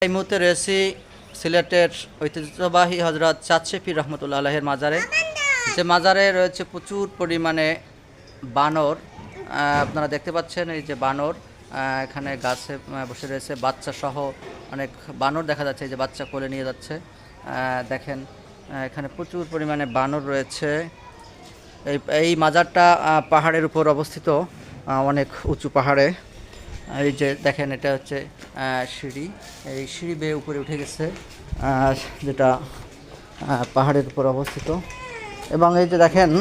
এই মুহূর্তে রয়েছি সিলেটের ঐতিহ্যবাহী হজরত চাঁদশী পীর রহমতুল্লাহ আলাইহির মাজারে, যে মাজারে রয়েছে প্রচুর পরিমাণে বানর। আপনারা দেখতে পাচ্ছেন এই যে বানর এখানে গাছে বসে রয়েছে, বাচ্চা সহ অনেক বানর দেখা যাচ্ছে, এই যে বাচ্চা কোলে নিয়ে যাচ্ছে। দেখেন এখানে প্রচুর পরিমাণে বানর রয়েছে। এই মাজারটা পাহাড়ের উপর অবস্থিত, অনেক উঁচু পাহাড়ে। এই যে দেখেন এটা হচ্ছে সিঁড়ি, এই সিঁড়ি বেয়ে উপরে উঠে গেছে, যেটা পাহাড়ের উপর অবস্থিত। এবং এই যে দেখেন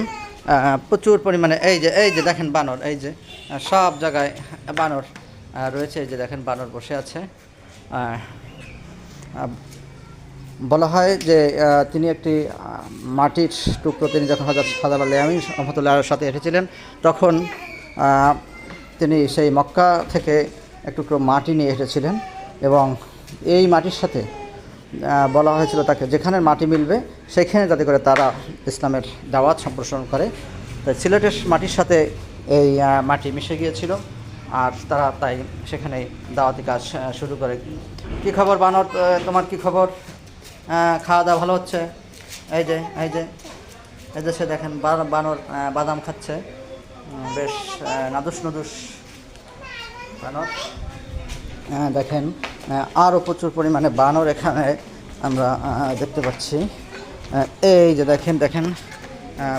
প্রচুর পরিমাণে এই যে দেখেন বানর, এই যে সব জায়গায় বানর রয়েছে। এই যে দেখেন বানর বসে আছে। বলা হয় যে তিনি একটি মাটির টুকরো, তিনি যখন হযরত খাজা আলী আমিন রহমতুল্লাহর সাথে এসেছিলেন, তখন তিনি সেই মক্কা থেকে এক টুকরো মাটি নিয়ে এসেছিলেন, এবং এই মাটির সাথে বলা হয়েছিল তাকে যেখানে মাটি মিলবে সেখানে যাতে করে তারা ইসলামের দাওয়াত সম্প্রসারণ করে। তাই সিলেটের মাটির সাথে এই মাটি মিশে গিয়েছিল, আর তারা তাই সেখানে দাওয়াতি কাজ শুরু করে। কী খবর বানর, তোমার কী খবর? খাওয়া দাওয়া ভালো হচ্ছে? এই যে এই যে এই যে সে দেখেন বানর বাদাম খাচ্ছে, বেশ নাদুস নুদুস বানর। দেখেন আরও প্রচুর পরিমাণে বানর এখানে আমরা দেখতে পাচ্ছি। এই যে দেখেন দেখেন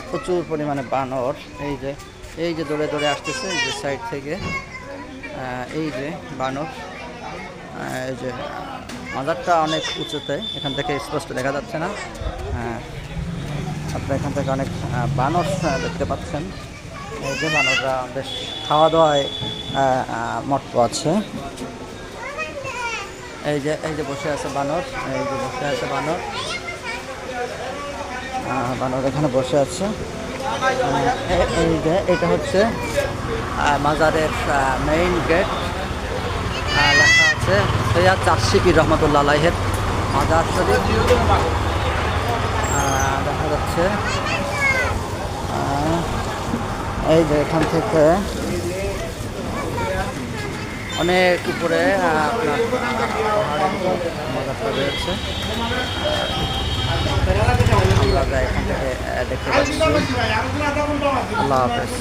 প্রচুর পরিমাণে বানর, এই যে দৌড়ে দৌড়ে আসতেছে এই যে সাইড থেকে। এই যে বানর, এই যে মাজারটা অনেক উঁচুতে, এখান থেকে স্পষ্ট দেখা যাচ্ছে না। আপনার এখান থেকে অনেক বানর দেখতে পাচ্ছেন। এই যে বানররা বেশ খাওয়া দাওয়ায় মত্ত আছে। এই যে বসে আছে বানর, এই যে বসে আছে বানর, বানর এখানে বসে আছে। এই যে এটা হচ্ছে মাজারের মেইন গেট, লেখা আছে সৈয়দ চাঁদশী পীর রহমতুল্লাহ আলাইহির মাজার শরীফ দেখা যাচ্ছে। এই যে এখান থেকে অনেক উপরে আপনার মাজারটা রয়েছে, আমরা এখান থেকে দেখতে পাচ্ছি। আল্লাহ হাফেজ।